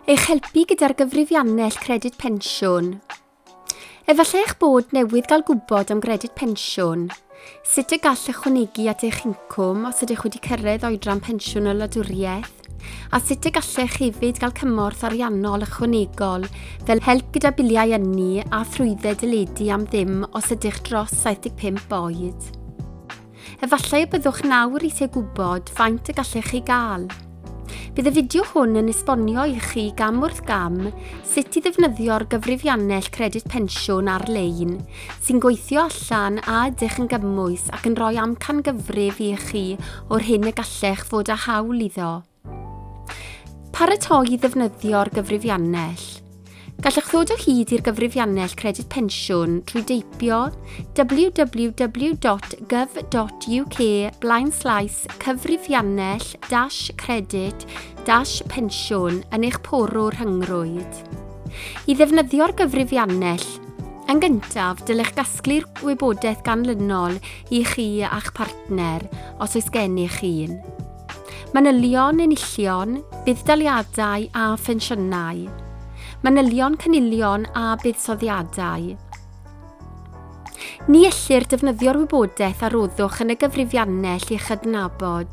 Eich helpu gyda'r gyfrifiannell Credyd Pensiwn. Efallai eich bod newydd gael gwybod am Credyd Pensiwn. Sut y gall ychwanegu at eich incwm os ydych wedi cyrraedd oedran pensiwn y wladwriaeth? A sut y gallech hefyd gael cymorth ariannol ychwanegol fel help gyda biliau ynni a thrwyddau dyledu am ddim os ydych dros 75 oed. Efallai y byddwch nawr eisiau gwybod faint y gallech chi gael. Bydd y fideo hwn yn esbonio i chi gam wrth gam sut i ddefnyddio'r gyfrifiannell Credyd Pensiwn ar-lein sy'n gweithio allan a ydych yn gymwys ac yn rhoi amcangyfrif i chi o'r hyn y gallech fod â hawl iddo. Paratoi i ddefnyddio'r gyfrifiannell. Gallech ddod o hyd i'r gyfrifiannell Credyd Pensiwn trwy deipio www.gov.uk/cyfrifiannell-credyd-pensiwn yn eich porwr rhyngrwyd. I ddefnyddio'r gyfrifiannell, yn gyntaf dylech gasglu'r wybodaeth ganlynol i chi a'ch partner os oes gennych un. Manylion enillion, buddsoddiadau a phensiynnau. Manylion canilion a buddsoddiadau. Ni ellir defnyddio'r wybodaeth a roddwch yn y gyfrifiannell i'ch adnabod.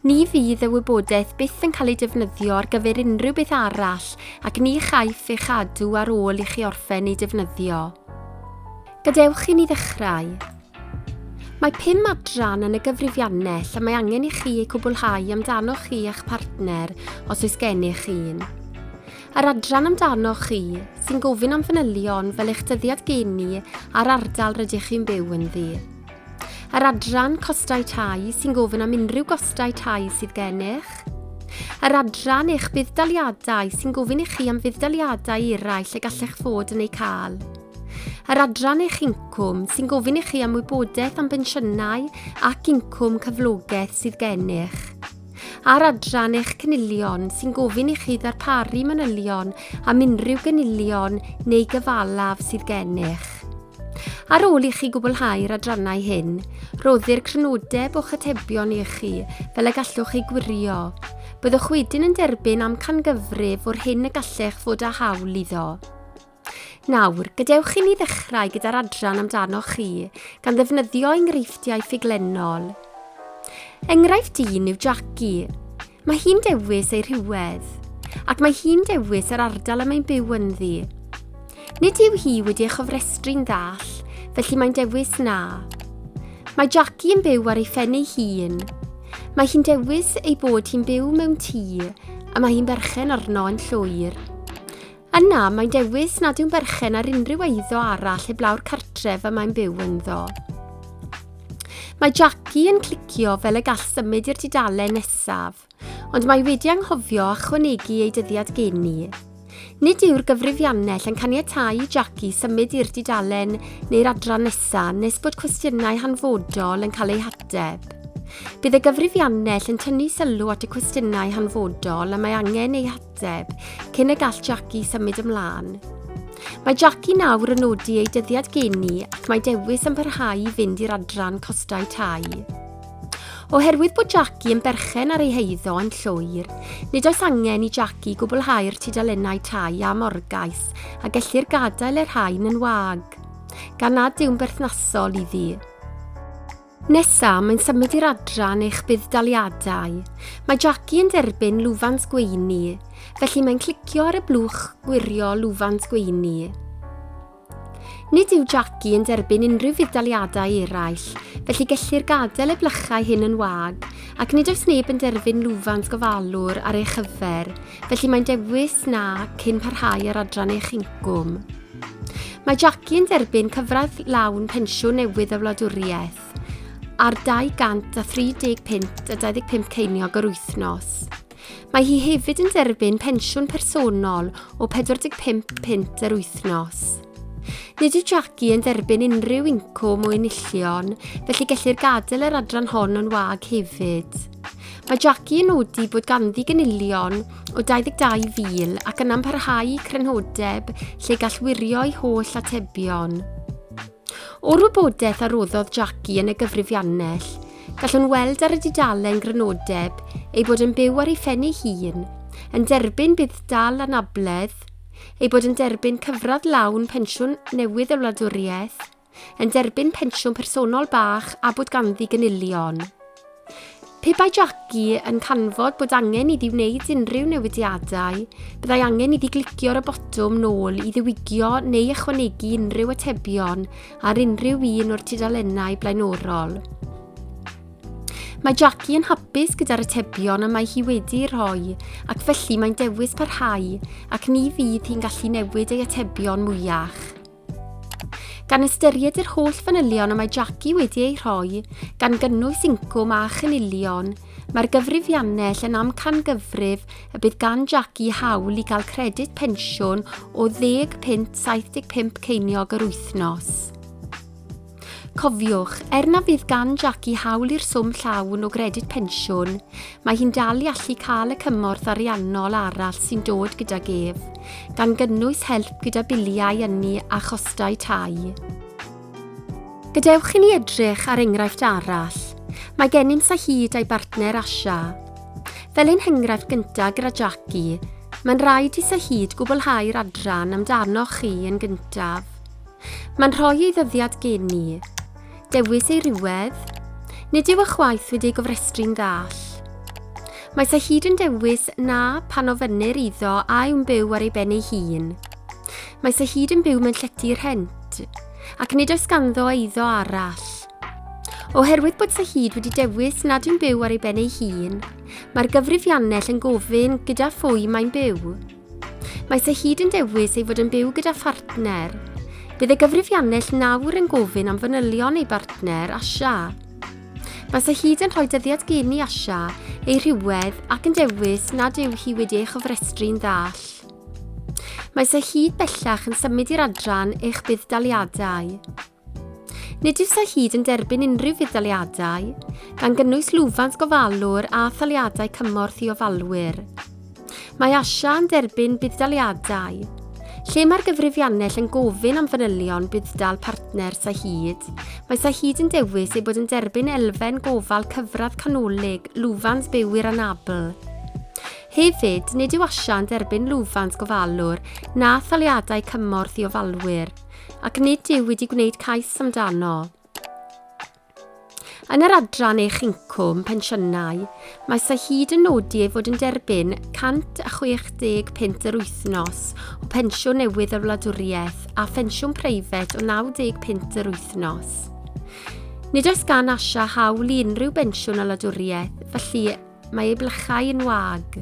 Ni fydd y wybodaeth byth yn cael ei defnyddio ar gyfer unrhyw beth arall ac ni chaiff eich cadw ar ôl i chi orffen ei defnyddio. Gadewch i ni ddechrau. Mae 5 adran yn y gyfrifiannell a mae angen i chi eu cwblhau amdano chi eich partner os oes gennych un. Yr adran amdano chi sy'n gofyn am fanylion fel eich dyddiad geni a'r ardal rydych chi'n byw ynddi. Yr adran costau tai sy'n gofyn am unrhyw gostau tai sydd gennych. Yr adran eich buddsoddiadau sy'n gofyn i chi am buddsoddiadau eraill y gallech fod yn ei cael. Yr adran eich incwm sy'n gofyn i chi am wybodaeth am bensiynau ac incwm cyflogaeth sydd gennych. A'r adran eich canilion sy'n gofyn i chi ddarparu manylion am unrhyw ganilion neu gyfalaf sydd gennych. Ar ôl i chi gwblhau'r adrannau hyn, roddir crynodeb o'ch atebion i chi fel y gallwch ei gwirio. Byddwch wedyn yn derbyn amcangyfrif o'r hyn y gallech fod â hawl iddo. Nawr, gadewch i ni ddechrau gyda'r adran amdano chi gan ddefnyddio enghreifftiau ffuglenol. Enghraifft 1 yw Jackie. Mae hi'n dewis ei rhywedd, ac mae hi'n dewis yr ardal y mae'n byw ynddi. Nid yw hi wedi eich ofrestru'n ddall, felly mae'n dewis na. Mae Jackie yn byw ar ei phen ei hun. Mae hi'n dewis ei bod hi'n byw mewn tŷ, a mae hi'n berchen arno yn llwyr. Yna, mae'n dewis nad yw'n berchen ar unrhyw eiddo arall heblaw'r cartref y mae'n byw ynddo. Mae Jackie yn clicio fel y gall symud i'r dudalen nesaf, ond mae wedi anghofio ychwanegu ei dyddiad geni. Nid yw'r gyfrifiannell yn caniatáu i Jackie symud i'r dudalen neu'r adran nesaf nes bod cwestiynau hanfodol yn cael eu hateb. Bydd y gyfrifiannell yn tynnu sylw at y cwestiynau hanfodol a mae angen eu hateb cyn y gall Jackie symud ymlaen. Mae Jackie nawr yn nodi ei dyddiad geni ac mae dewis yn parhau i fynd i'r adran costau tai. Oherwydd bod Jackie yn berchen ar ei heiddo yn llwyr, nid oes angen i Jackie gwblhau'r tudalennau tai a morgais a gellir gadael yr rhain yn wag, gan nad yw'n berthnasol iddi. Nesa, mae'n symud i'r adran eich buddsoddiadau. Mae Jackie yn derbyn lwfans gweini, felly mae'n clicio ar y blwch gwirio lwfans gweini. Nid yw Jackie yn derbyn unrhyw buddsoddiadau eraill, felly gellir gadael y blychau hyn yn wag, ac nid oes neb yn derbyn lwfans gofalwr ar ei chyfer, felly mae'n dewis na cyn parhau ar adran eich incwm. Mae Jackie yn derbyn cyfradd lawn pensiwn newydd y wladwriaeth, ar £230.25 ceiniog yr wythnos. Mae hi hefyd yn derbyn pensiwn personol o £45 yr wythnos. Nid yw Jackie yn derbyn unrhyw incwm o enillion, felly gellir gadael yr adran hon yn wag hefyd. Mae Jackie yn nodi bod ganddi ganilion o 22,000 ac yna'n parhau crynhodeb lle gall wirio'i holl atebion. O'r wybodaeth a roddodd Jackie yn y gyfrifiannell, gallwn weld ar y dudalen grynodeb ei bod yn byw ar ei phen ei hun, yn derbyn buddal anabledd, ei bod yn derbyn cyfradd lawn pensiwn newydd y wladwriaeth, yn derbyn pensiwn personol bach a bod ganddi ganylion. Pe bai Jackie yn canfod bod angen iddi wneud unrhyw newidiadau, byddai angen iddi glicio ar y botwm nôl i ddiwygio neu ychwanegu unrhyw atebion ar unrhyw un o'r tudalennau blaenorol. Mae Jackie yn hapus gyda'r atebion y mae hi wedi'i rhoi, ac felly mae'n dewis parhau, ac ni fydd hi'n gallu newid ei atebion mwyach. Gan ystyried yr holl fanylion y mae Jackie wedi ei rhoi, gan gynnwys incwm a chanilion, mae'r gyfrifiannell yn amcangyfrif y bydd gan Jackie hawl i gael credyd pensiwn o £10.75 ceiniog yr wythnos. Cofiwch, na fydd gan Jackie hawl i'r swm llawn o credyd pensiwn, mae hi'n dal i allu cael y cymorth ariannol arall sy'n dod gyda gef, gan gynnwys help gyda biliau ynni a chostau tai. Gadewch i ni edrych ar enghraifft arall. Mae gennym Sahid a'i bartner Asha. Fel ein henghraifft gyntaf gyda Jackie, mae'n rhaid i Sahid gwblhau'r adran amdano chi yn gyntaf. Mae'n rhoi ei ddyddiad geni. Dewis ei riwedd, nid yw y chwaith wedi'i gofrestru'n ddall. Mae Sahid yn dewis na pan ofynnir iddo a yw'n byw ar ei ben ei hun. Mae Sahid yn byw mewn llety rhent, ac nid oes ganddo eiddo arall. Oherwydd bod Sahid wedi dewis nad yw'n byw ar ei ben ei hun, mae'r gyfrifiannell yn gofyn gyda phwy mae'n byw. Mae Sahid yn dewis ei fod yn byw gyda phartner. Bydd y gyfrifiannell nawr yn gofyn am fanylion ei bartner Asha. Mae Sahid yn rhoi dyddiad geni Asha, ei rhywedd ac yn dewis nad yw hi wedi ei chofrestru'n ddall. Mae Sahid bellach yn symud i'r adran eich buddaliadau. Nid yw Sahid yn derbyn unrhyw fuddaliadau, gan gynnwys lwfans gofalwr a thaliadau cymorth i ofalwyr. Mae Asha yn derbyn buddaliadau, lle mae'r gyfrifiannell yn gofyn am fanylion buddal partner Sahid. Mae Sahid yn dewis ei bod yn derbyn elfen gofal cyfradd canolig lwfans byw i'r anabl. Hefyd, nid yw Asha yn derbyn lwfans gofalwr na thaliadau cymorth i ofalwyr, ac nid yw wedi gwneud cais amdano. Yn yr adran eich incwm pensiynau, mae Sahid yn nodi ei fod yn derbyn £160 yr wythnos o pensiwn newydd y wladwriaeth a pensiwn preifat o £90 yr wythnos. Nid oes gan Asha hawl i unrhyw bensiwn y wladwriaeth, felly mae ei blychau yn wag.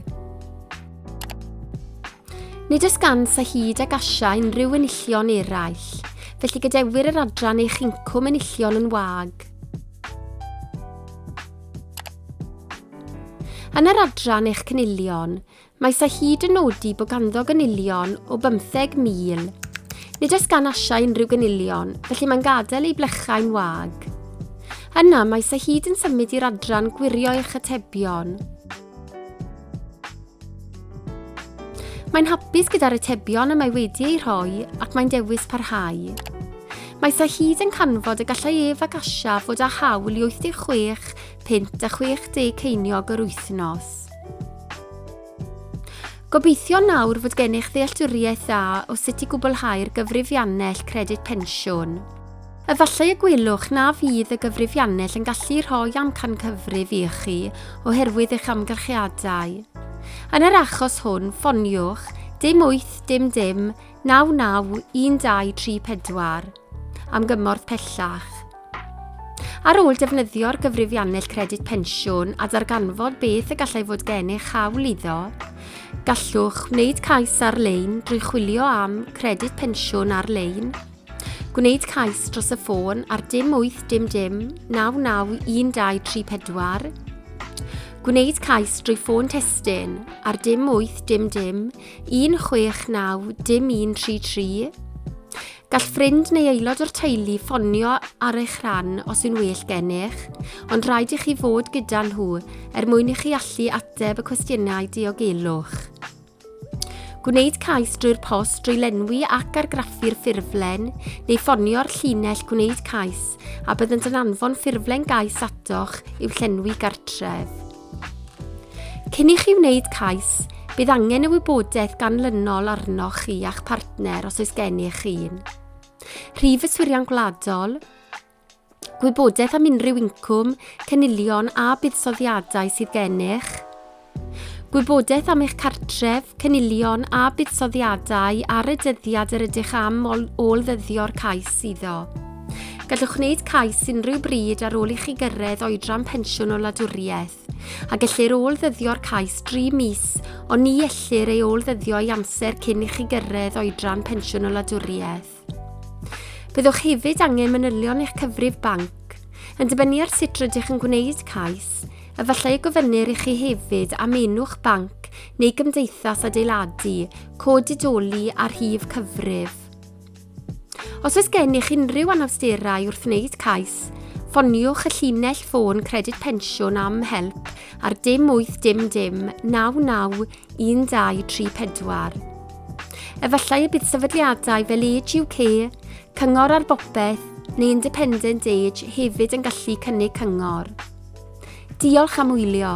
Nid oes gan Sahid ac Asha unrhyw enillion eraill, felly gadewir yr adran eich incwm enillion yn wag. Yn yr adran eich cynilion, mae Sahid yn nodi bod ganddo gynilion o 15,000. Nid oes gan Asha unrhyw gynilion, felly mae'n gadael ei blychau'n wag. Yna mae Sahid yn symud i'r adran gwirio eich atebion. Mae'n hapus gyda'r atebion y mae wedi ei rhoi ac mae'n dewis parhau. Mae Sahid yn canfod y gallai ef ac Asha fod â hawl i £86.60 ceiniog yr wythnos. Gobeithio nawr fod gennych ddealltwriaeth dda o sut i gwblhau'r gyfrifiannell credyd pensiwn. Efallai y gwelwch na fydd y gyfrifiannell yn gallu rhoi amcancyfrif i chi oherwydd eich amgylchiadau. Yn yr achos hwn, ffoniwch 0800 99 1234 am gymorth pellach. Ar ôl defnyddio'r gyfrifiannell credyd pensiwn a darganfod beth y gallai fod gennych hawl iddo, gallwch wneud cais ar-lein drwy chwilio am credyd pensiwn ar-lein, gwneud cais dros y ffôn ar 0800 99 1234, gwneud cais drwy ffôn testyn ar 0800 169 133, gall ffrind neu aelod o'r teulu ffonio ar eich rhan os yw'n well gennych, ond rhaid i chi fod gyda nhw mwyn i chi allu ateb y cwestiynau diogelwch. Gwneud cais drwy'r post drwy lenwi ac argraffu'r ffurflen neu ffonio'r llinell gwneud cais a byddent yn anfon ffurflen gais atoch i'w llenwi gartref. Cyn i chi wneud cais, Bydd angen y wybodaeth ganlynol arnoch chi a'ch partner os oes gennych un. Rhif yswirion gwladol, gwybodaeth am unrhyw incwm, cynilion a buddsoddiadau sydd gennych, gwybodaeth am eich cartref, cynilion a buddsoddiadau ar y dyddiad yr ydych am ôl ddyddio'r cais iddo. Gallwch wneud cais unrhyw bryd ar ôl i chi gyrraedd oedran pensiwn o wladwriaeth, a gellir ôl ddyddio'r cais 3 mis, ond ni ellir ei ôl ddyddio i amser cyn i chi gyrraedd oedran pensiwn o wladwriaeth. Byddwch hefyd angen manylion eich cyfrif banc. Yn dibynnu ar sut rydych yn gwneud cais, efallai gofynnir i chi hefyd am enw'ch banc neu gymdeithas adeiladu, codidoli a rhif cyfrif. Os oes gennych unrhyw anawsterau wrth wneud cais, ffoniwch y llinell ffôn Credyd Pensiwn am help ar 0800 99 1234. Efallai y bydd sefydliadau fel Age UK, Cyngor ar Bopeth neu Independent Age hefyd yn gallu cynnig cyngor. Diolch am wylio.